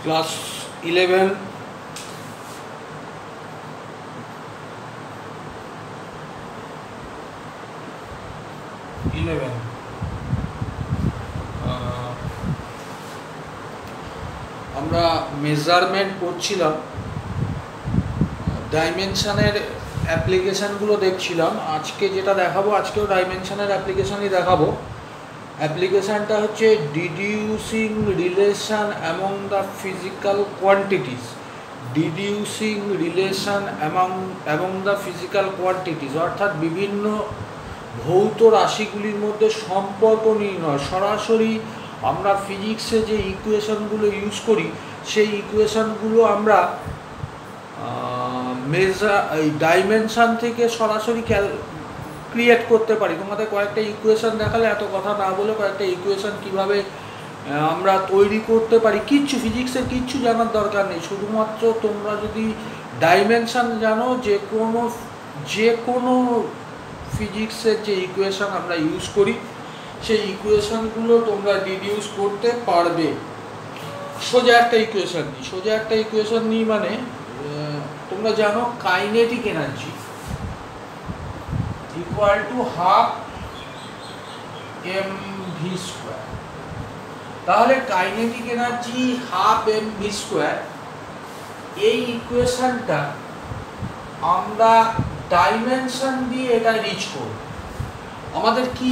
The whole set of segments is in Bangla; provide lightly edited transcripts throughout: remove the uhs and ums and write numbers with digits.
ক্লাস 11 আমরা মেজারমেন্ট করছিলাম, ডাইমেনশনের অ্যাপ্লিকেশানগুলো দেখছিলাম। আজকে যেটা দেখাবো, আজকেও ডাইমেনশনের অ্যাপ্লিকেশানই দেখাবো। অ্যাপ্লিকেশানটা হচ্ছে deducing relation among the physical quantities. Deducing relation among the physical quantities অর্থাৎ বিভিন্ন ভৌত রাশিগুলির মধ্যে সম্পর্ক নির্ণয়। সরাসরি আমরা ফিজিক্সে যে ইকুয়েশনগুলো ইউজ করি সেই ইকুয়েশনগুলো আমরা ডাইমেনশন থেকে সরাসরি ক্রিয়েট করতে পারি। তোমাদের কয়েকটা ইকুয়েশন দেখালে, এত কথা না বলে কয়েকটা ইকুয়েশন কিভাবে আমরা তৈরি করতে পারি, কিচ্ছু ফিজিক্সের কিচ্ছু জানার দরকার নেই। শুধুমাত্র তোমরা যদি ডাইমেনশন জানো, যে কোনো ফিজিক্সের যে ইকুয়েশন আমরা ইউজ করি সেই ইকুয়েশনগুলো তোমরা ডিডিউস করতে পারবে। সোজা একটা ইকুয়েশন নিই মানে তোমরা জানো kinetic energy equal to half mv square. তাহলে kinetic energy half mv square, এই ইকুয়েশনটা আমরা ডাইমেনশন দিয়ে এটা রিচ করব। আমাদের কি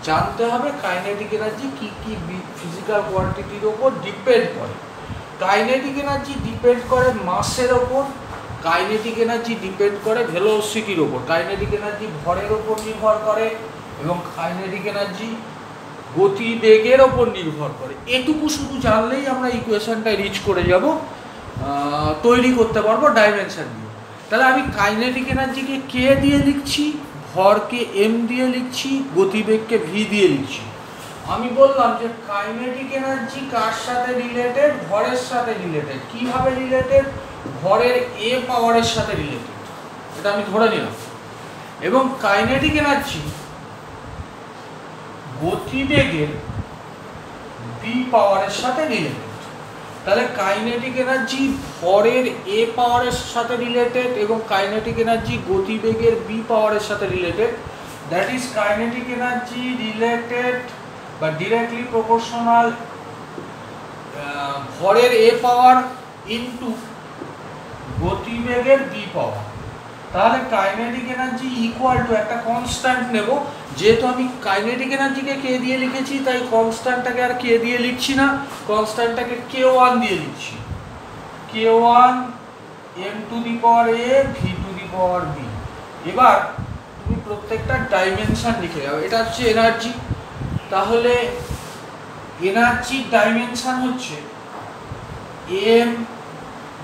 জানতে হবে কাইনেটিক এনার্জি কি কি ফিজিক্যাল কোয়ান্টিটির ওপর ডিপেন্ড করে। কাইনেটিক এনার্জি ডিপেন্ড করে মাসের ওপর, কাইনেটিক এনার্জি ডিপেন্ড করে ভেলোসিটির ওপর, কাইনেটিক এনার্জি ভরের ওপর নির্ভর করে এবং কাইনেটিক এনার্জি গতিবেগের ওপর নির্ভর করে। এটুকু শুধু জানলেই আমরা ইকুয়েশনটা রিচ করে যাব, তৈরি করতে পারবো ডাইমেনশন দিয়ে। তাহলে আমি কাইনেটিক এনার্জিকে কে দিয়ে লিখছি, ভরকে m দিয়ে লিখছি, গতিবেগকে v দিয়ে লিখছি। আমি বললাম যে কাইনেটিক এনার্জি কার সাথে রিলেটেড, ভরের সাথে রিলেটেড। কিভাবে রিলেটেড? ভরের a পাওয়ারের সাথে রিলেটেড, এটা আমি ধরে নিলাম। এবং কাইনেটিক এনার্জি গতিবেগের b পাওয়ারের সাথে রিলেটেড। তাহলে কাইনেটিক এনার্জি ভরের a পাওয়ারের সাথে রিলেটেড এবং কাইনেটিক এনার্জি গতিবেগের b পাওয়ারের সাথে related. That is kinetic energy related বা ডিরেক্টলি প্রপোর্শনাল ভরের a পাওয়ার ইনটু গতিবেগের b পাওয়ার। তাহলে কাইনেটিক এনার্জি ইকুয়াল টু একটা কনস্ট্যান্ট নেব। যেহেতু আমি কাইনেটিক এনার্জিকে কে দিয়ে লিখেছি তাই কনস্ট্যান্টটাকে আর কে দিয়ে লিখছি না, কনস্ট্যান্টটাকে k1 দিয়ে লিখছি। k1 m to the power a v to the power b। এবার তুমি প্রত্যেকটা ডাইমেনশন লিখে যাও। এটা হচ্ছে এনার্জি। তাহলে এনার্জির ডাইমেনশন হচ্ছে m,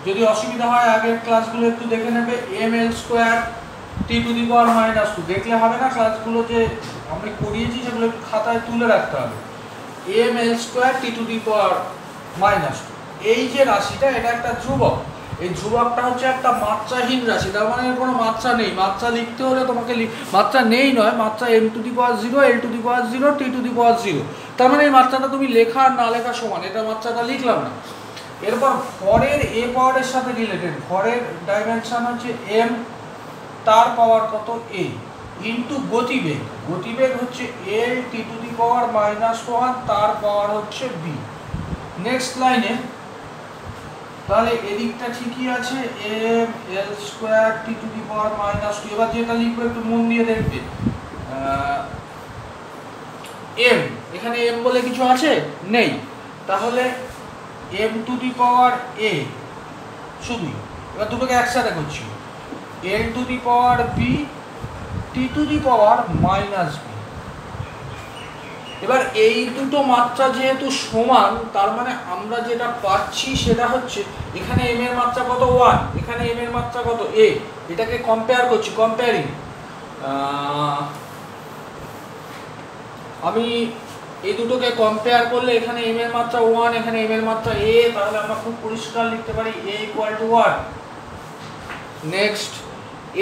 যদি অসুবিধা হয় আগের ক্লাসগুলো একটু দেখে নেবে, ml square t to the power -2। দেখলে হবে না, ক্লাসগুলো যে আমরা করিয়েছি সেগুলো একটু খাতায় তুলে রাখতে হবে। ml square t to the power -2। এই যে রাশিটা, এটা একটা ধ্রুবক। এই ধ্রুবকটা হচ্ছে একটা মাত্রাহীন রাশি, তার মানে এর কোনো মাত্রা নেই। মাত্রা লিখতে হলে তোমাকে মাত্রা নেই নয়, মাত্রা m to the power 0, l to the power 0, t to the power 0। তার মানে এই মাত্রাটা তুমি লেখা আর না লেখা সমান, এটা মাত্রাটা লিখলাম না। এরপর ভরের a পাওয়ারের সাথে রিলেটেড, ভরের ডাইমেনশন হচ্ছে m, তার পাওয়ার কত a, ইনটু গতিবেগ। গতিবেগ হচ্ছে l t to the power -1, তার পাওয়ার হচ্ছে b। নেক্সট লাইনে তাহলে এদিকটা ঠিকই আছে, m l square t to the power -2। এবার যেটা লিখবো একটু মন দিয়ে দেখবে, m, এখানে m বলে কিছু আছে নেই, তাহলে m to the power a শুধু। এবার দুটোকে একসাথে করছি, l to the power b t to the power -b। এবার এই দুটো মাত্রা যেহেতু সমান, তার মানে আমরা যেটা পাচ্ছি সেটা হচ্ছে এখানে m এর মাত্রা কত 1, এখানে m এর মাত্রা কত a। এটাকে কম্পেয়ার করছি, কম্পেয়ারিং। আমি এই দুটোকে কম্পেয়ার করলে এখানে m এর মাত্রা 1, এখানে m এর মাত্রা a, তাহলে আমরা খুব পরিষ্কার লিখতে পারি a equal two 1। Next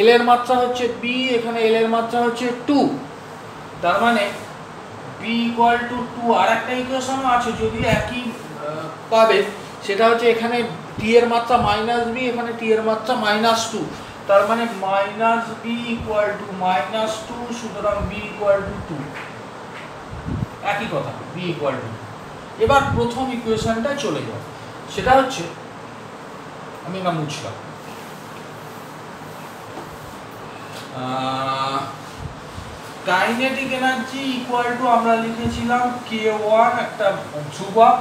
l এর মাত্রা হচ্ছে b, এখানে l এর মাত্রা হচ্ছে 2, তার মানে b ইকুয়াল টু 2। আর একটা ইকুয়েশনও আছে, যদি একই পাবে সেটা হচ্ছে এখানে টি এর মাত্রা মাইনাস বি, এখানে টি এর মাত্রা মাইনাস টু, তার মানে minus B equal to minus two, সুতরাং বি ইকুয়াল টু টু, একই কথা, বি ইকুয়াল টু। এবার প্রথম ইকুয়েশনটা চলে যাও, সেটা হচ্ছে আমি না মুছলাম, কাইনেটিক এনার্জি ইকুয়াল টু আমরা লিখেছিলাম k1 একটা ধ্রুবক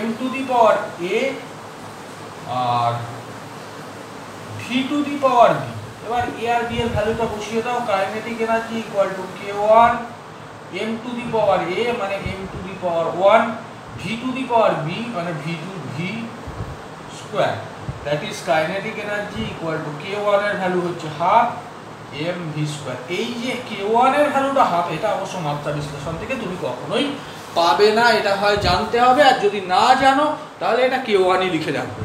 m to the power a আর v to the power b। এবার a আর b এর ভ্যালুটা বসিয়ে দাও। Kinetic energy equal to k1 m to the power a মানে m to the power 1, v to the power b মানে v to v square, that is kinetic energy equal to k1 এর ভ্যালু হচ্ছে হাফ mv স্কয়ার। এই যে k1 এর ভ্যালুটা হাফ, এটা অবশ্য মাত্রা বিশ্লেষণ থেকে তুমি কখনোই পাবে না, এটা হয় জানতে হবে, আর যদি না জানো তাহলে এটা k1ই লিখে রাখবে।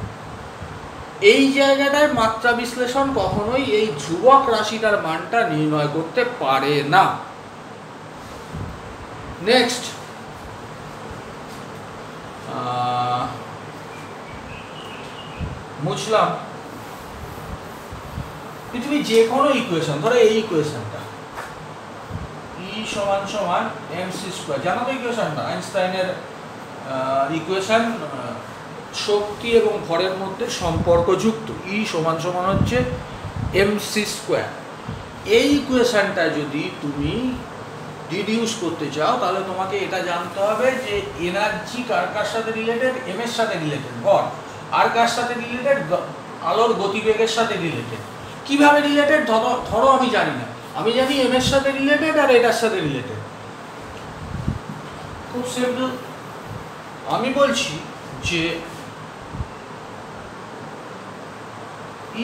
এই জায়গাটায় মাত্রা বিশ্লেষণ কখনোই এই ধ্রুবক রাশিটার মানটা নির্ণয় করতে পারে না। নেক্সট, বুঝলাম পৃথিবীর যে কোনো ইকুয়েশন, ধরো এই ইকুয়েশনটা E সমান সমান mc স্কয়ার, জানো তো ইকুয়েশনটা আইনস্টাইনের ইকুয়েশন, শক্তি এবং ভরের মধ্যে সম্পর্কযুক্ত। E সমান সমান হচ্ছে mc স্কয়ার। এই ইকুয়েশনটা যদি তুমি ডিডিউস করতে চাও তাহলে তোমাকে এটা জানতে হবে যে এনার্জি কার কার সাথে রিলেটেড, m এর সাথে রিলেটেড, ভর আর কার সাথে রিলেটেড, আলোর গতিবেগের সাথে রিলেটেড। কিভাবে রিলেটেড? ধরো আমি জানি না, আমি জানি m এর সাথে রিলেটেড আর এটার সাথে রিলেটেড, খুব সিম্পল। আমি বলছি যে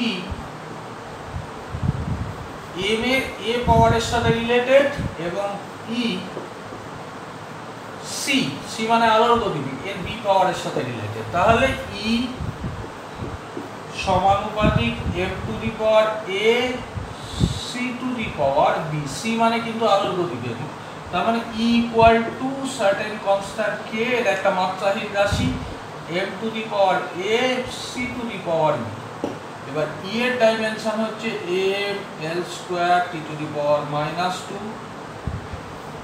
E m এর a পাওয়ারের সাথে রিলেটেড এবং E c মানে আলোর গতিবেগ এর b পাওয়ারের সাথে রিলেটেড, তাহলে E সমানুপাতিক m to the power a c to the power b, c মানে কিন্তু আলোর গতিবেগ, তার মানে E equal to certain constant k, এর একটা মাত্রাহীন রাশি, m to the power a c to the power b। এবার E এর ডাইমেনশন হচ্ছে m l square t to the power minus 2,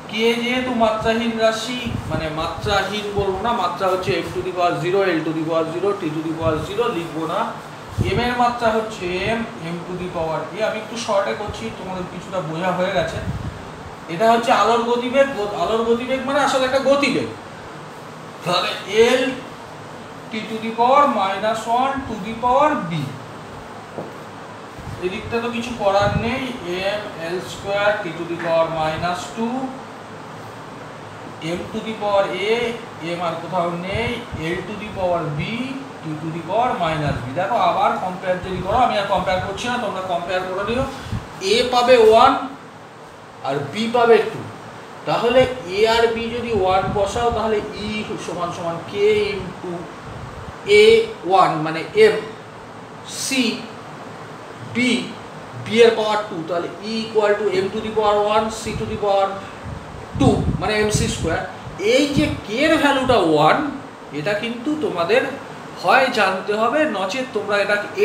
k যেহেতু মাত্রাহীন রাশি, মানে মাত্রাহীন বলবো না, মাত্রা হচ্ছে m to the power 0, l to the power 0, t to the power 0 লিখবো না, m এর মাত্রা হচ্ছে m to the power a। আমি একটু শর্টে করছি, তোমাদের কিছুটা বোঝা হয়ে গেছে। এটা হচ্ছে আলোর গতিবেগ, আলোর গতিবেগ মানে আসলে একটা গতিবেগ, তাহলে l t to the power minus 1 to the power b। এদিকটা তো কিছু করার নেই, m l square t to the power minus 2, m to the power a, m আর কোথাও নেই, l to the power b t to the power minus b। দেখো আবার কম্পেয়ার যদি করো, আমি আর কম্পেয়ার করছি না, তোমরা কম্পেয়ার করে নিও, a পাবে 1 আর b পাবে 2, তাহলে a আর b যদি 1 বসাও তাহলে E সমান সমান k ইনটু a1 মানে m, c b, b এর পাওয়ার 2, তাহলে E equal to m to the power 1 c to the power 2 মানে mc স্কয়ার। এই যে k এর ভ্যালুটা 1, এটা কিন্তু তোমাদের হয় জানতে হবে, নচেত তোমরা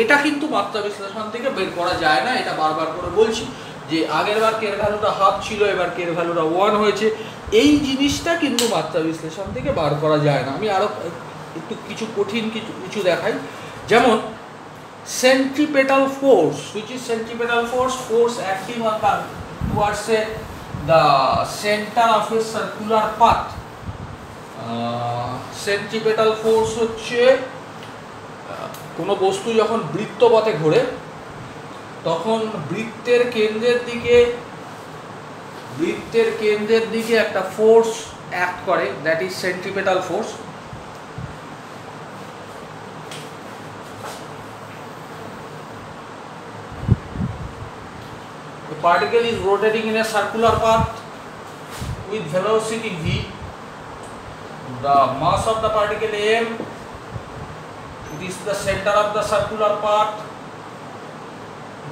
এটা কিন্তু মাত্রা বিশ্লেষণ থেকে বের করা যায় না। এটা বারবার করে বলছি যে আগের বার k এর ভ্যালুটা হাফ ছিল, এবার k এর ভ্যালুটা 1 হয়েছে, এই জিনিসটা কিন্তু মাত্রা বিশ্লেষণ থেকে বার করা যায় না। আমি আরো একটু কিছু কঠিন কিছু দেখাই, যেমন centripetal force, which is centripetal force acting on the towards the center of a circular path। centripetal force হচ্ছে কোনো বস্তু যখন বৃত্তপথে ঘোরে তখন বৃত্তের কেন্দ্রের দিকে একটা ফোর্স অ্যাক্ট করে, that is centripetal force. The particle is rotating in a circular path with velocity v. The mass of the particle m, it is the center of the circular path.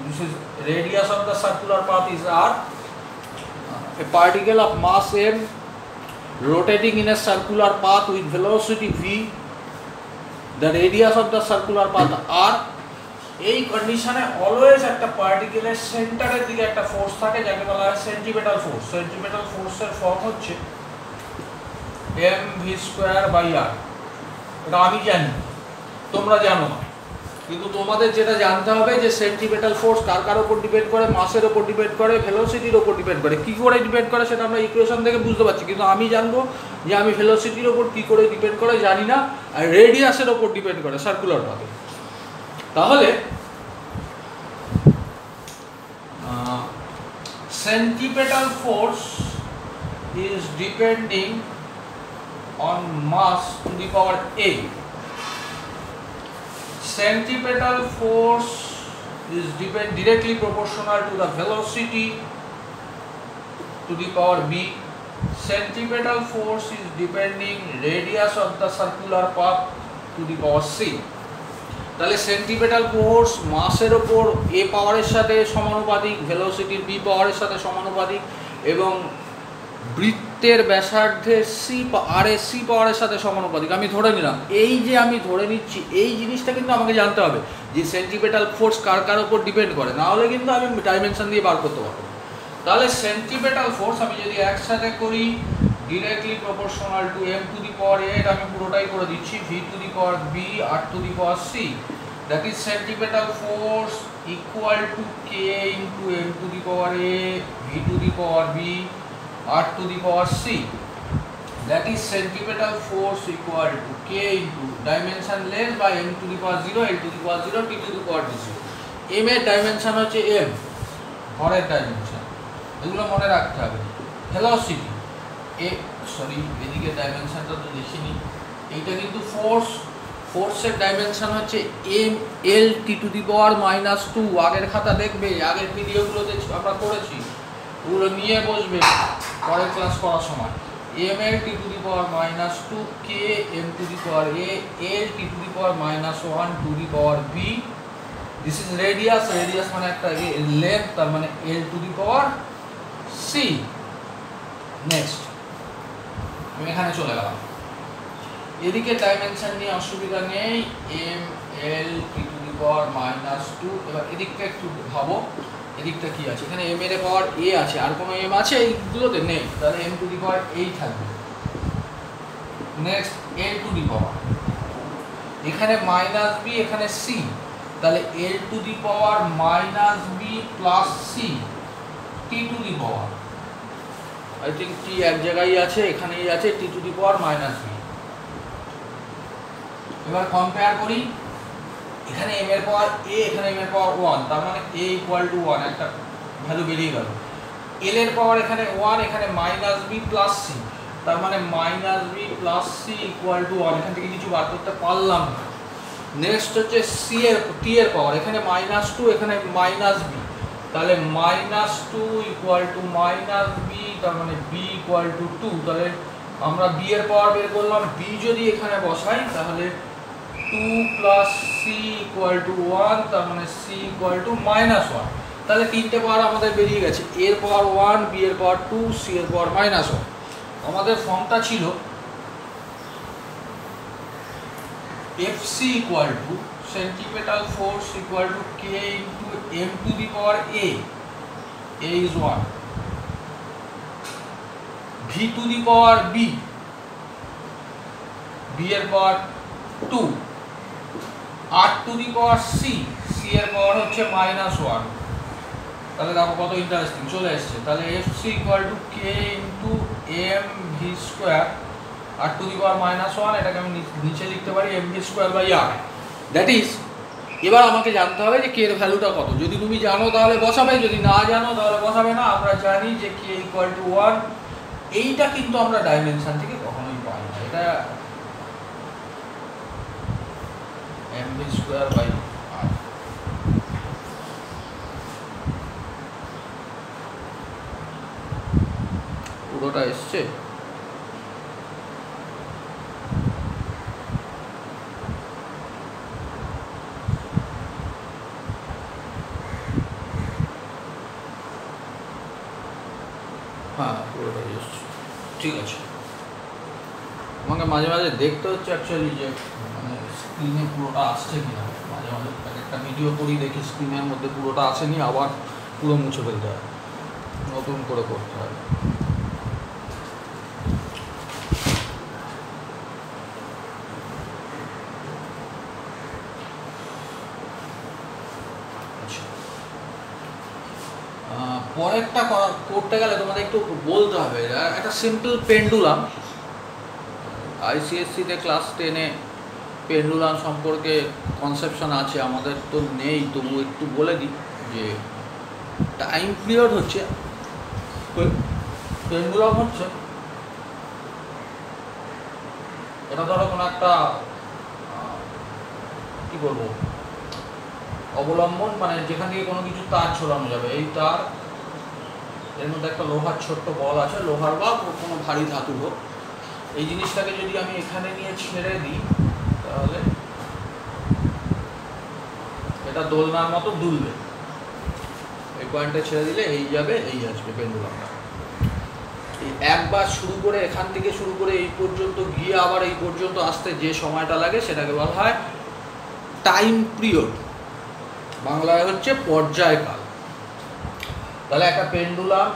This is radius of the circular path is r. A particle of mass m rotating in a circular path with velocity v the radius of the circular path R. এই কন্ডিশনে অলওয়েজ একটা পার্টিকেলের সেন্টারের দিকে একটা ফোর্স থাকে যাকে বলা হয় সেন্ট্রিপেটাল ফোর্স। সেন্ট্রিপেটাল ফোর্সের ফর্ম হচ্ছে mv²/r। এটা আমি জানি, তোমরা জানো না, কিন্তু তোমাদের যেটা জানতে হবে যে সেন্ট্রিপেটাল ফোর্স কার কার উপর ডিপেন্ড করে, মাসের উপর ডিপেন্ড করে, ভেলোসিটির উপর ডিপেন্ড করে। কী করে ডিপেন্ড করে সেটা আমরা ইকুয়েশন থেকে বুঝতে পারছি, কিন্তু আমি জানবো যে আমি ভেলোসিটির ওপর কী করে ডিপেন্ড করে জানি না, আর রেডিয়াসের ওপর ডিপেন্ড করে সার্কুলার পাথে। তাহলে centripetal force is depending on mass to the power a. Centripetal force is directly proportional to the velocity to the power b. Centripetal force is depending radius of the circular path to the power c. তাহলে সেন্ট্রিপেটাল ফোর্স মাসের ওপর এ পাওয়ারের সাথে সমানুপাতিক, ভেলোসিটির বি পাওয়ারের সাথে সমানুপাতিক, এবং বৃত্তের ব্যাসার্ধের সি পাওয়ারের সাথে সমানুপাতিক। আমি ধরে নিলাম, এই যে আমি ধরে নিচ্ছি এই জিনিসটা কিন্তু আমাকে জানতে হবে যে সেন্ট্রিপেটাল ফোর্স কার কার ওপর ডিপেন্ড করে, না হলে কিন্তু আমি ডাইমেনশন দিয়ে বার করতে পারবো। তাহলে সেন্ট্রিপেটাল ফোর্স আমি যদি একসাথে করি directly proportional to m to the power a, আমি পুরোটাই করে দিচ্ছি, v to the power b r to the power c, that is centripetal force equal to k into m to the power a, v to the power b, r to the power c, that is centripetal force equal to k into dimensionless by m to the power 0, l to the power 0, t to the power 0. m এর ডাইমেনশন হচ্ছে m, ভরের ডাইমেনশন, এগুলো মনে রাখতে হবে। ভেলোসিটি এদিকে ডাইমেনশনটা তো দেখিনি, এইটা কিন্তু ফোর্সের ডাইমেনশন হচ্ছে M L T to the power -2। আগের খাতা দেখবে, আগের ভিডিওগুলোতে আমরা করেছি, ওগুলো নিয়ে বসবে পরের ক্লাস করার সময়। M L T to the power -2, K M to the power A, L T to the power -1 to the power B, this is radius, radius মানে একটা লেন্থ, তার মানে L to the power C. Next আমি এখানে চলে গেলাম, এদিকে ডাইমেনশন নিয়ে অসুবিধা নেই, M L T to the power -2। এবার এদিকটা একটু ভাবো, এদিকটা কি আছে, এখানে এম এর পাওয়ার এ আছে, আর কোনো এম আছে এইগুলোতে নেই, তাহলে এম টু দি পাওয়ার এই থাকবে। নেক্সট এল টু দি পাওয়ার, এখানে -b, এখানে সি, তাহলে L to the power -b plus C, T to the power, I think T এক জায়গায় আছে, এখানেই আছে, T to the power -b। এবার কম্পেয়ার করি, এখানে m এর পাওয়ার a, এখানে m এর পাওয়ার 1, তার মানে a = 1, একটা ভ্যালু বেরিয়ে গেল। l এর পাওয়ার এখানে 1, এখানে -b প্লাস c, তার মানে -b প্লাস c = 1, এখান থেকে কিছু বার করতে পারলাম না। নেক্সট হচ্ছে c এর t এর পাওয়ার, এখানে -2, এখানে -b, তাহলে -2 = -b, তার মানে b = 2, তাহলে আমরা b এর পাওয়ার বের করলাম, b যদি এখানে বসাই তাহলে 2 প্লাস c = 1, তার মানে c = -1, তাহলে তিনটে পাওয়ার আমাদের বেরিয়ে গেছে, a এর পাওয়ার 1, b এর পাওয়ার 2, c এর পাওয়ার -1। আমাদের ফর্মটা ছিল fc = centripetal force = k into m to the power a is 1, v to the power b, b এর পাওয়ার 2, r to the power c, c এর পাওয়ার হচ্ছে -1। তাহলে দেখো কত ইন্টারেস্টিং চলে এসেছে। তাহলে fc = k into mv², r to the power -1, এটাকে আমি নিচে লিখতে পারি mv²/r। দ্যাট ইজ, এবার আমাকে জানতে হবে যে k এর ভ্যালুটা কত। যদি তুমি জানো তাহলে বসাবে, যদি না জানো তাহলে বসাবে না। আমরা জানি যে k = 1, এইটা কিন্তু আমরা ডাইমেনশন থেকে কখনোই পাই না, এটা mv²/r। পুরোটা এসছে, হ্যাঁ পুরোটাই এসছে, ঠিক আছে। আমাকে মাঝে মাঝে দেখতে হচ্ছে অ্যাকচুয়ালি যে মানে স্ক্রিনে পুরোটা আসছে কিনা, মাঝে মাঝে একটা ভিডিও করি দেখি স্ক্রিনের মধ্যে পুরোটা আসেনি, আবার পুরো মুছে ফেলতে হয়, নতুন করে করতে হয়। পরেরটা করতে গেলে তোমাদের একটু বলতে হবে, একটা সিম্পল পেন্ডুলাম, আইসিএসসিতে ক্লাস 10-এ পেন্ডুলাম সম্পর্কে কনসেপশন আছে, আমাদের তো নেই, তবু একটু বলে দিই যে টাইম পিরিয়ড হচ্ছে, পেন্ডুলাম হচ্ছে, এটা ধরো কোনো একটা কি বলবো অবলম্বন, মানে যেখান থেকে কোনো কিছু তার ছড়ানো যাবে, এই তার, এর মধ্যে একটা লোহার ছোট্ট বল আছে, লোহার বা কোনো ভারী ধাতু হোক, এই জিনিসটাকে যদি আমি এখানে নিয়ে ছেড়ে দিই তাহলে এটা দোলনার মতো দুলবে, এই পয়েন্টে ছেড়ে দিলে এই যাবে, এই আসবে পেন্ডুলামটা। এই একবার শুরু করে এখান থেকে শুরু করে এই পর্যন্ত গিয়ে আবার এই পর্যন্ত আসতে যে সময়টা লাগে সেটাকে বলা হয় টাইম পিরিয়ড, বাংলায় হচ্ছে পর্যায়কাল। তাহলে একটা পেন্ডুলাম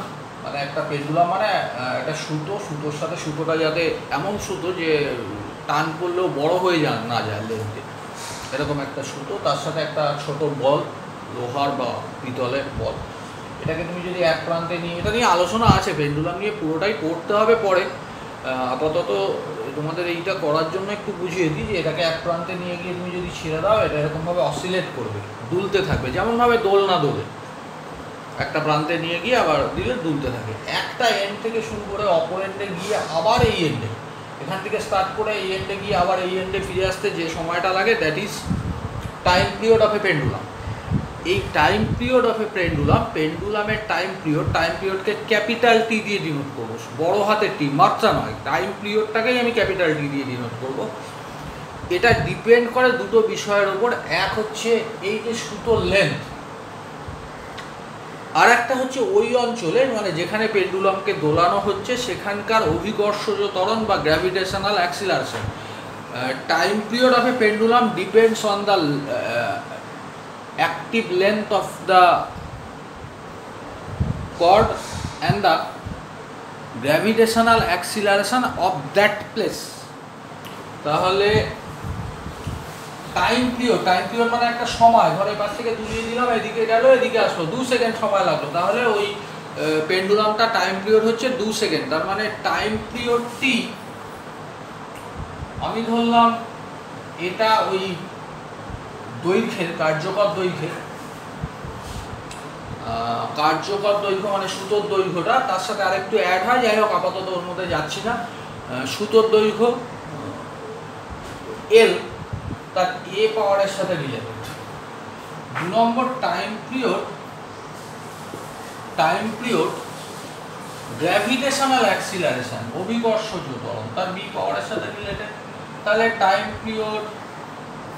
মানে একটা সুতোর সাথে সুতোটা যাতে এমন সুতো যে টান করলেও বড় হয়ে না যায় লেন্থে, এরকম একটা সুতো, তার সাথে একটা ছোট বল, লোহার বা পিতলের বল, এটাকে তুমি যদি এক প্রান্তে নিয়ে, এটা নিয়ে আলোচনা আছে, পেন্ডুলাম নিয়ে পুরোটাই পড়তে হবে পরে, আপাতত তোমাদের এইটা করার জন্য একটু বুঝিয়ে দিই যে এটাকে এক প্রান্তে নিয়ে গিয়ে তুমি যদি ছেড়ে দাও, এটা এরকমভাবে অসিলেট করবে, দুলতে থাকবে, যেমনভাবে দোলনা দোলে, একটা প্রান্তে নিয়ে গিয়ে আবার দিলে দুলতে থাকে, একটা এন্ড থেকে শুরু করে অপর এন্ডে গিয়ে আবার এই এন্ডে, এখান থেকে স্টার্ট করে এই এন্ডে গিয়ে আবার এই এন্ডে ফিরে আসতে যে সময়টা লাগে, that is time period of a pendulum. এই টাইম পিরিয়ড অফ এ পেন্ডুলামের টাইম পিরিয়ডকে ক্যাপিটাল টি দিয়ে ডিনোট করবো, বড় হাতের টি, মাত্রা নয়, টাইম পিরিয়ডটাকেই আমি ক্যাপিটাল টি দিয়ে ডিনোট করবো। এটা ডিপেন্ড করে দুটো বিষয়ের ওপর, এক হচ্ছে এই যে সুতোর লেন্থ, আর একটা হচ্ছে ওই অঞ্চলে, মানে যেখানে পেন্ডুলামকে দোলানো হচ্ছে সেখানকার অভিকর্ষজ ত্বরণ বা gravitational acceleration. Time period of a pendulum depends on the active length of the cord and the gravitational acceleration of that place. তাহলে টাইম পিরিয়ড মানে একটা সময়, ধরো এই পাশ থেকে দুলিয়ে দিলাম, এদিকে গেল, এদিকে আসলো, 2 সেকেন্ড সময় লাগলো, তাহলে ওই পেন্ডুলামটা টাইম পিরিয়ড হচ্ছে 2 সেকেন্ড। তার মানে টাইম পিরিয়ডটি আমি ধরলাম এটা ওই দৈর্ঘ্যের, কার্যকর দৈর্ঘ্য মানে সুতোর দৈর্ঘ্যটা, তার সাথে আরেকটু অ্যাড হয়, যাই হোক আপাতত ওর মধ্যে যাচ্ছি না, সুতোর দৈর্ঘ্য এল, তার এ পাওয়ারের সাথে রিলেটেড। 2 নম্বর টাইম পিরিয়ড গ্র্যাভিটেশনাল অ্যাক্সিলারেশন, অভিকর্ষজ ত্বরণ, তার বি পাওয়ারের সাথে রিলেটেড। তাহলে টাইম পিরিয়ড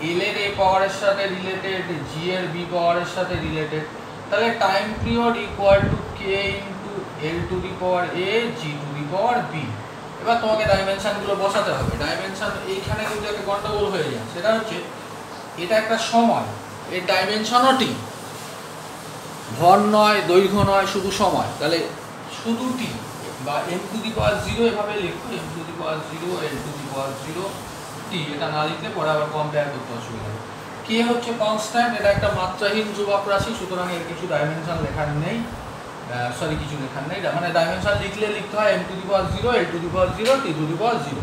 এল এর এ পাওয়ারের সাথে রিলেটেড, জি এর বি পাওয়ারের সাথে রিলেটেড, তাহলে time period equal to K into L to the power A G to the power B. এবার তোমাকে ডাইমেনশনগুলো বসাতে হবে, ডাইমেনশন এইখানে কিন্তু একটা গন্ডগোল হয়ে যায়, সেটা হচ্ছে এটা একটা সময়, এর ডাইমেনশনও টি, ভর নয়, দৈর্ঘ্য নয়, শুধু সময়, তাহলে শুধু টি বা এম টু দি পাওয়ার 0 এভাবে লিখবো, M to the power 0 L to the power 0 T, এটা না লিখলে পরে আবার কম্পেয়ার করতে অসুবিধা হবে। কে হচ্ছে কনস্ট্যান্ট, এটা একটা মাত্রাহীন ধ্রুবক রাশি, সুতরাং এর কিছু ডাইমেনশন লেখার নেই, কিছু লেখার নেই, মানে ডাইমেনশন লিখলে লিখতে হয় M to the power 0, L to the power 0, T to the power 0।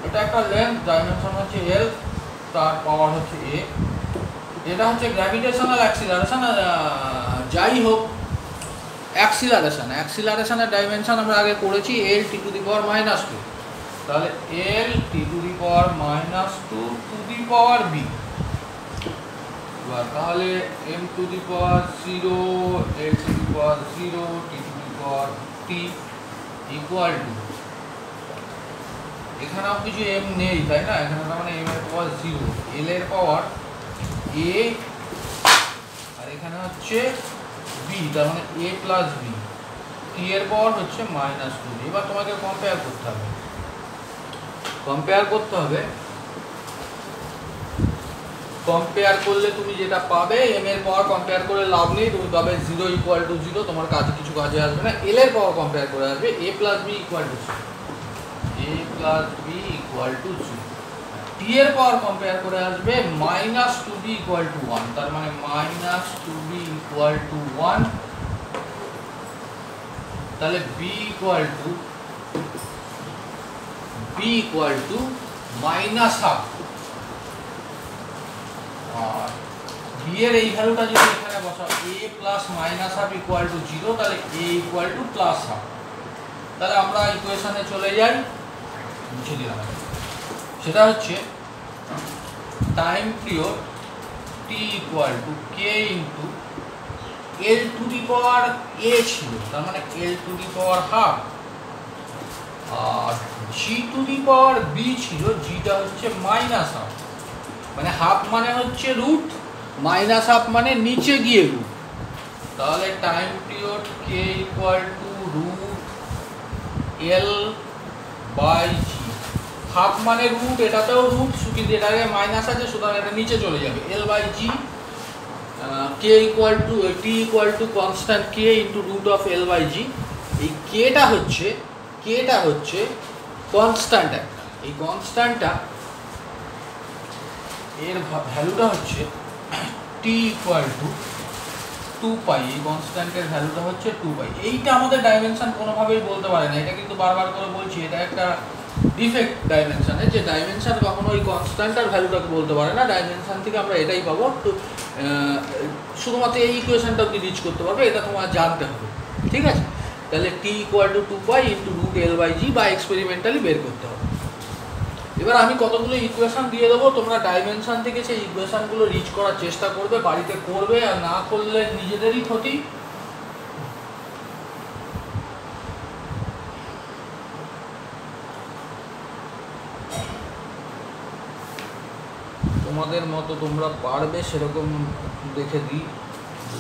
এটা একটা লেন্থ, ডাইমেনশন হচ্ছে এল, তার পাওয়ার হচ্ছে এ। এটা হচ্ছে গ্র্যাভিটেশনাল অ্যাক্সিলারেশন, যাই হোক অ্যাক্সিলারেশনের ডাইমেনশন আমরা আগে করেছি, এল টি টু দি পাওয়ার -2, তাহলে L T to the power -2 to the power B. তাহলে M to the power 0, L to the power 0, T to the power T equal to, এখানেও কিছু এম নেই তাই না, এখানে তার মানে এম এর পাওয়ার 0, এল এর পাওয়ার এ, আর এখানে হচ্ছে বি, তার মানে এ প্লাস বি, টি এর পাওয়ার হচ্ছে -2। এবার তোমাকে কম্পেয়ার করতে হবে, কম্পেয়ার করতে হবে, কম্পেয়ার করলে তুমি যেটা পাবে এম এর পাওয়ার কম্পেয়ার করে লাভ নেই, তুমি পাবে 0 ইকুয়াল টু 0, তোমার কাজে কিছু কাজে আসবে না। এল এর পাওয়ার কম্পেয়ার করে আসবে a plus B equal to 0, a plus B equal to 0। T এর পাওয়ার কম্পেয়ার করে আসবে মাইনাস 2b ইকুয়াল টু 1, তার মানে মাইনাস 2b ইকুয়াল টু 1, তাহলে b equal to minus half. আর বি এর এই ভ্যালুটা যদি এখানে বসাও a plus minus half equal to 0, তাহলে a equal to plus half. তাহলে আমরা ইকুয়েশনে চলে যাই, মুছে দিলাম। সেটা হচ্ছে time period t equal to k into l to the power a ছিল, তার মানে l to the power half, আর g to the power b ছিল, gটা হচ্ছে মাইনাস হাফ, মানে হাফ মানে হচ্ছে রুট, মাইনাস হাফ মানে নিচে গিয়ে রুট। তাহলে time period k equal to root l by g, half মানে রুট, এটাতেও রুট কিন্তু এটার আগে মাইনাস আছে, সুতরাং এটা নিচে চলে যাবে, l by g, k equal to t equal to constant k into root of l by g। এই kটা হচ্ছে কনস্ট্যান্ট একটা, এই কনস্ট্যান্টটা এর ভ্যালুটা হচ্ছে t ইকুয়াল টু 2 পাই, এই কনস্ট্যান্টের ভ্যালুটা হচ্ছে 2 পাই। এইটা আমাদের ডাইমেনশন কোনোভাবেই বলতে পারে না, এটা কিন্তু বারবার করে বলছি, এটা একটা ডিফেক্ট ডাইমেনশনের, যে ডাইমেনশন কখনো ওই কনস্ট্যান্ট আর ভ্যালুটাকে বলতে পারে না। ডাইমেনশন থেকে আমরা এটাই পাবো, তো শুধুমাত্র এই ইকুয়েশনটা কি রিচ করতে পারবে, এটা তোমার জানতে হবে, ঠিক আছে? তাহলে t equal to 2 pi into root l by g বা এক্সপেরিমেন্টালি বের করতে হবে। এবার আমি কতগুলো ইকুয়েশন দিয়ে দেবো, তোমরা ডাইমেনশন থেকে সেই ইকুয়েশনগুলো রিচ করার চেষ্টা করবে, বাড়িতে করবে, আর না করলে নিজেদেরই ক্ষতি। তোমাদের মতো তোমরা পারবে সেরকম দেখে দিই,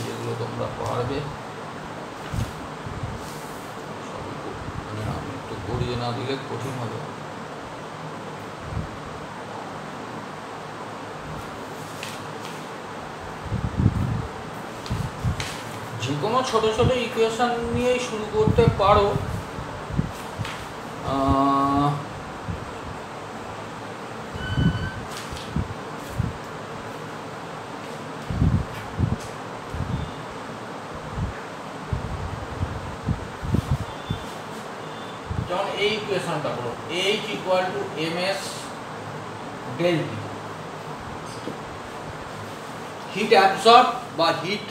যেগুলো তোমরা পারবে। আমি একটু করিয়ে না দিলে কঠিন হবে। যে কোনো ছোট ছোট ইকুয়েশন নিয়েই শুরু করতে পারো। যেমন এই ইকুয়েশনটা করো, h equal to ms del T, heat absorb বা হিট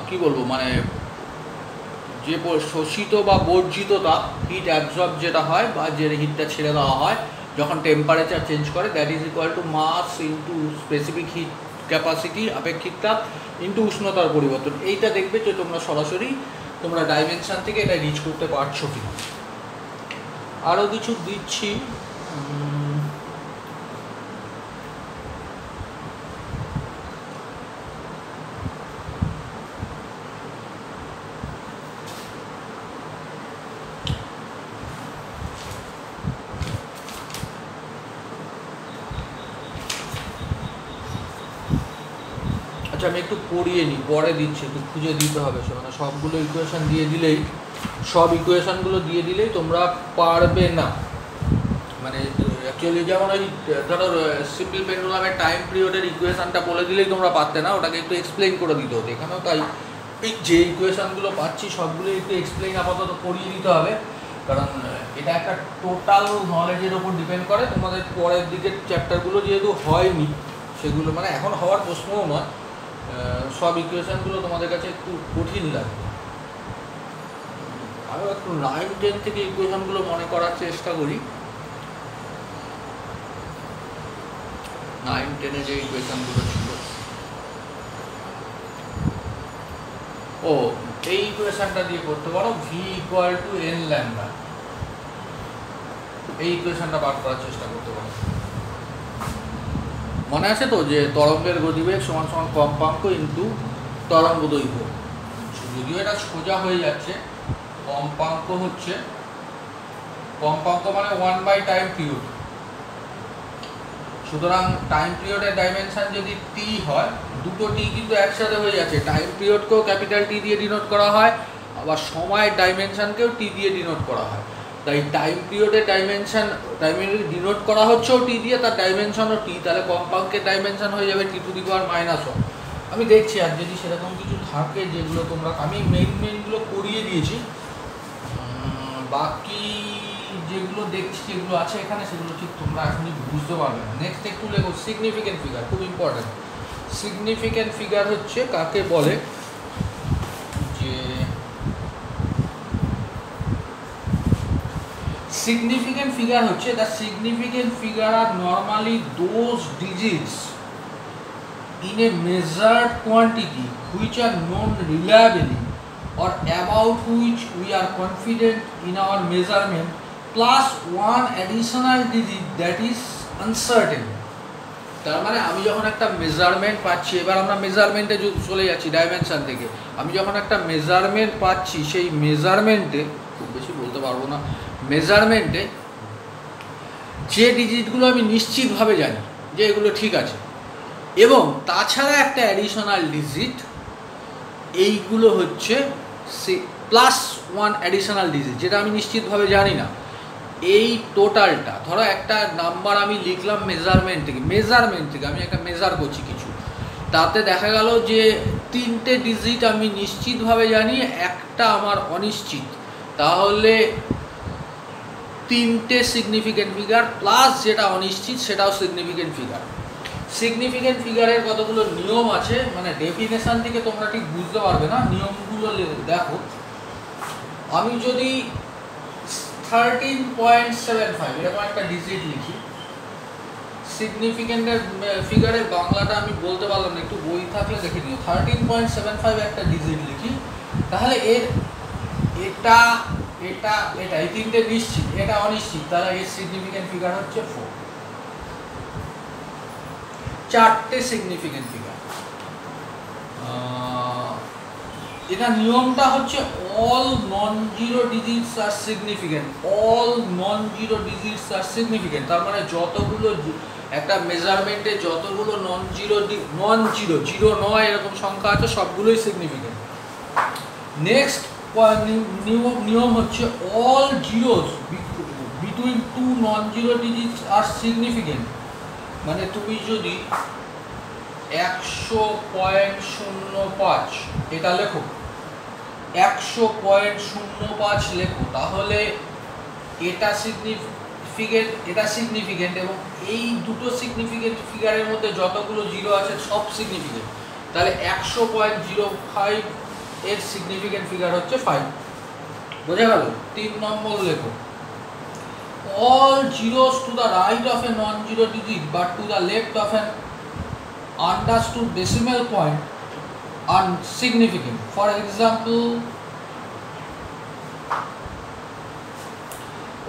কি বলবো, মানে যে শোষিত বা বর্জিত তাপ, হিট অ্যাবজর্ব যেটা হয় বা যে হিটটা ছেড়ে দেওয়া হয় যখন টেম্পারেচার চেঞ্জ করে, that is equal to mass into specific heat capacity, আপেক্ষিক তাপ ইন্টু উষ্ণতার পরিবর্তন। এইটা দেখবে যে তোমরা সরাসরি তোমরা ডাইমেনশন থেকে এটা রিচ করতে পারছো কি। আরও কিছু দিচ্ছি, আচ্ছা আমি একটু পড়িয়ে নিই, পরে দিচ্ছি, একটু খুঁজে দিতে হবে, মানে সবগুলো ইকুয়েশন দিয়ে দিলেই, সব ইকুয়েশনগুলো দিয়ে দিলেই তোমরা পারবে না। মানে অ্যাকচুয়ালি যেমন ওই ধরো সিম্পল পেন্ডুলামের টাইম পিরিয়ডের ইকুয়েশনটা বলে দিলেই তোমরা পারতে না, ওটাকে একটু এক্সপ্লেইন করে দিতে হতো। এখানেও তাই, যে ইকুয়েশনগুলো পাচ্ছি সবগুলো একটু এক্সপ্লেইন আপাতত করিয়ে দিতে হবে, কারণ এটা একটা টোটাল নলেজের ওপর ডিপেন্ড করে। তোমাদের পরের দিকের চ্যাপ্টারগুলো যেহেতু হয়নি, সেগুলো মানে এখন হওয়ার প্রশ্নও নয়, সব ইকুয়েশনগুলো তোমাদের কাছে একটু কঠিন লাগবে। আরও একটু 9-10 থেকে ইকুয়েশনগুলো মনে করার চেষ্টা করি। 9-10-এ যে ইকুয়েশনগুলো ছিল, ও এই ইকুয়েশনটা দিয়ে করতে পারো, V equal to N lambda, এই ইকুয়েশনটা বার করার চেষ্টা করতে পারো। মনে আছে তো যে তরঙ্গের গতিবেগ সমান সমান কম্পাঙ্ক ইন্টু তরঙ্গ দৈর্ঘ্য, যদিও এটা সোজা হয়ে যাচ্ছে, কম্পাঙ্ক হচ্ছে কম্পাঙ্ক মানে 1 বাই টাইম পিরিয়ড। সুতরাং টাইম পিরিয়ডের ডাইমেনশন যদি টি হয়, দুটো টি কিন্তু একসাথে হয়ে যাচ্ছে, টাইম পিরিয়ডকেও ক্যাপিটাল টি দিয়ে ডিনোট করা হয়, আবার সময়ের ডাইমেনশনকেও টি দিয়ে ডিনোট করা হয়। তাই টাইম পিরিয়ডের ডাইমেনশন ডিনোট করা হচ্ছেও টি দিয়ে, তার ডাইমেনশনও টি, তাহলে কম্পাঙ্কের ডাইমেনশন হয়ে যাবে টি টু দি পাওয়ার -1। আমি দেখছি আর যদি সেরকম কিছু থাকে যেগুলো তোমরা, আমি মেইনগুলো করিয়ে দিয়েছি, বাকি যেগুলো দেখছি যেগুলো আছে এখানে সেগুলো ঠিক তোমরা এখনই বুঝতে পারবে না। নেক্সট একটু লেখো সিগনিফিকেন্ট ফিগার, খুব ইম্পর্টেন্ট। সিগনিফিকেন্ট ফিগার হচ্ছে কাকে বলে, যে significant figure হচ্ছে the significant figure are normally those digits in a measured quantity which are known reliably or about which we are confident in our measurement plus one additional digit that is uncertain। তার মানে আমি যখন একটা মেজারমেন্ট পাচ্ছি, এবার আমরা মেজারমেন্টে চলে যাচ্ছি ডাইমেনশন থেকে, আমি যখন একটা মেজারমেন্ট পাচ্ছি সেই মেজারমেন্টে, খুব বেশি বলতে পারবো না, মেজারমেন্টে যে ডিজিটগুলো আমি নিশ্চিতভাবে জানি যে এগুলো ঠিক আছে, এবং তাছাড়া একটা অ্যাডিশনাল ডিজিট, এইগুলো হচ্ছে প্লাস ওয়ান অ্যাডিশনাল ডিজিট যেটা আমি নিশ্চিতভাবে জানি না, এই টোটালটা, ধরো একটা নাম্বার আমি লিখলাম মেজারমেন্ট থেকে আমি একটা মেজার করছি কিছু, তাতে দেখা গেল যে 3টে ডিজিট আমি নিশ্চিতভাবে জানি, একটা আমার অনিশ্চিত, তাহলে 3টে সিগনিফিকেন্ট ফিগার প্লাস যেটা অনিশ্চিত সেটাও সিগনিফিকেন্ট ফিগার। সিগনিফিকেন্ট ফিগারের কতগুলো নিয়ম আছে, মানে ডেফিনেশন থেকে তোমরা ঠিক বুঝতে পারবে না, নিয়মগুলো দেখো। আমি যদি 13.75 এরকম একটা ডিজিট লিখি, সিগনিফিকেন্টের ফিগারের বাংলাটা আমি বলতে পারলাম না, একটু বই থাকলে দেখে নিও। 13.75 একটা ডিজিট লিখি, তাহলে এটা এই 3টে নিশ্চিত, এটা অনিশ্চিত, তাহলে এর সিগনিফিকেন্ট ফিগার হচ্ছে 4। 4টে সিগনিফিকেন্ট ফিগার। এটা নিয়মটা হচ্ছে all non zero digits are significant, all non zero digits are significant, তার মানে যতগুলো একটা মেজারমেন্টে যতগুলো নন জিরো জিরো নয় এরকম সংখ্যা আছে সবগুলোই সিগনিফিকেন্ট। নেক্সট নিয়ম হচ্ছে all zeros between two non zero digits are significant, মানে তুমি যদি 100.05 এটা লেখো, 100.05 লেখো, তাহলে এটা সিগনিফিকেন্ট এবং এই দুটো সিগনিফিকেন্ট ফিগারের মধ্যে যতগুলো জিরো আছে সব সিগনিফিকেন্ট, তাহলে 100.05 এর সিগনিফিকেন্ট ফিগার হচ্ছে 5। বোঝা গেল? 3 নম্বর লেখো, all zeros to the right of a non-zero digit but to the left of an understood decimal point are significant. For example,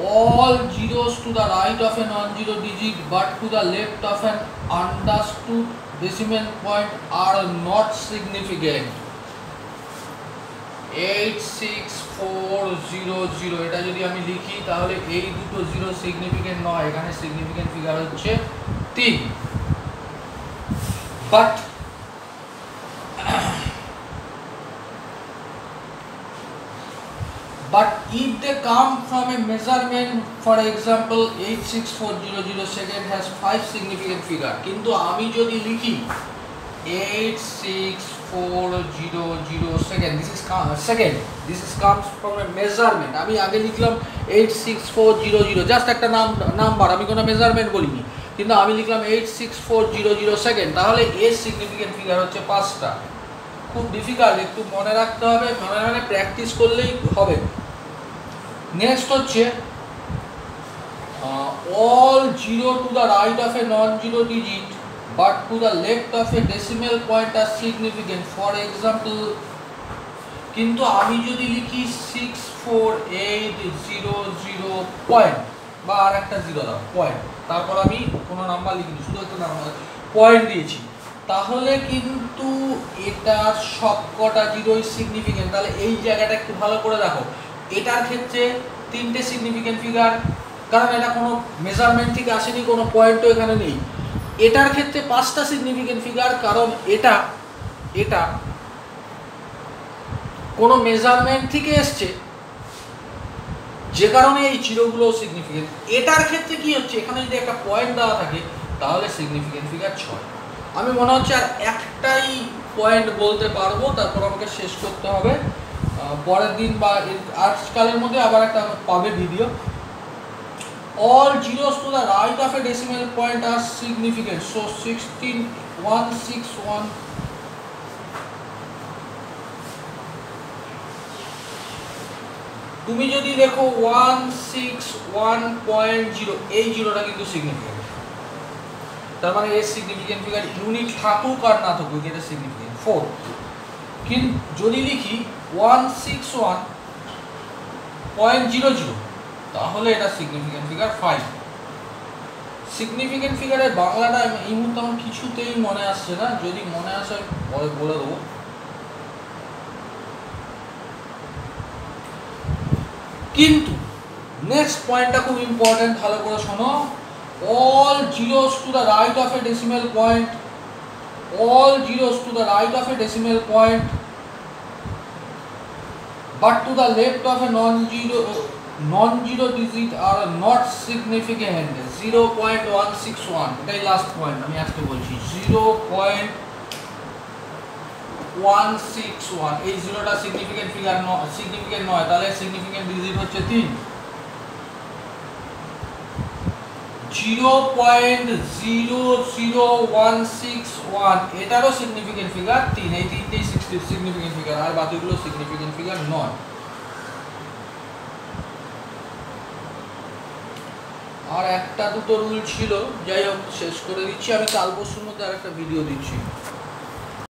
all zeros to the right of a non-zero digit but to the left of an understood decimal point are not significant. 86400 এটা যদি আমি লিখি তাহলে এই দুটো জিরো সিগনিফিকেন্ট নয়, এখানে সিগনিফিকেন্ট ফিগার হচ্ছে 3। But if they come from a measurement, for example 86400 second has 5 significant figure, কিন্তু আমি যদি লিখি 86400 second, this is comes from a measurement, আমি আগে লিখলাম 86400 জাস্ট একটা নাম্বার, আমি কোনো মেজারমেন্ট বলিনি, কিন্তু আমি লিখলাম 86400 সেকেন্ড, তাহলে এর সিগনিফিকেন্ট ফিগার হচ্ছে 5টা। খুব ডিফিকাল্ট, একটু মনে রাখতে হবে, মনে প্র্যাকটিস করলেই হবে। নেক্সট হচ্ছে all zero to the right of a non-zero digit but to the left of a decimal point are significant. For example, কিন্তু আমি যদি লিখি 64800 পয়েন্ট বা আর একটা জিরো দাও পয়েন্ট, তারপর আমি কোনো নাম্বার লিখিনি, শুধু একটা নাম্বার পয়েন্ট দিয়েছি, তাহলে কিন্তু এটা সবকটা জিরোই সিগনিফিকেন্ট। তাহলে এই জায়গাটা একটু ভালো করে দেখো, এটার ক্ষেত্রে তিনটে সিগনিফিকেন্ট ফিগার, কারণ এটা কোনো মেজারমেন্ট থেকে আসেনি, কোনো পয়েন্টও এখানে নেই। এটার ক্ষেত্রে 5টা সিগনিফিকেন্ট ফিগার, কারণ এটা এটা কোনো মেজারমেন্ট থেকে এসছে, যে কারণে এই জিরোগুলো সিগনিফিকেন্ট। এটার ক্ষেত্রে কি হচ্ছে, এখানে যদি একটা পয়েন্ট দেওয়া থাকে তাহলে সিগনিফিকেন্ট ফিগার 6। আমি মনে হচ্ছে আর একটাই পয়েন্ট বলতে পারবো, তারপর আমাকে শেষ করতে হবে। পরের দিন বা আজকালের মধ্যে আবার একটা পাবে video. All zeros to the right of a decimal point are significant. So 16161. তুমি যদি দেখো 161.0, এই জিরোটা কিন্তু সিগনিফিকেন্ট। তার মানে এর সিগনিফিকেন্ট ফিগার ইউনিট থাকুক আর না থাকুক, এটা সিগনিফিকেন্ট 4। কিন্তু যদি লিখি 161.00, তাহলে এটা সিগনিফিকেন্ট ফিগার 5। সিগনিফিকেন্ট ফিগারের বাংলাটা এই মুহূর্তে আমার কিছুতেই মনে আসছে না, যদি মনে আসে পরে বলে দেবো। কিন্তু নেক্সট পয়েন্টটা খুব ইম্পর্টেন্ট, ভালো করে শোনো। All zeros to the right of A decimal point, all zeros to the right of a decimal point but to the left of a non-zero digit are not significant. 0.161, এটাই লাস্ট পয়েন্ট আমি আজকে বলছি। 0.161, এই জিরোটা সিগনিফিকেন্ট ফিগার সিগনিফিকেন্ট নয়, তাহলে সিগনিফিকেন্ট ডিজিট হচ্ছে 3। 0.00161, এটারও সিগনিফিকেন্ট ফিগার 3। এই তিনটেই সিগনিফিকেন্ট ফিগার, আর বাকিগুলো সিগনিফিকেন্ট ফিগার নয়। আর একটা দুটো রুল ছিল, যাই হোক শেষ করে দিচ্ছি। আমি কাল পরশুর মধ্যে আর একটা ভিডিও দিচ্ছি।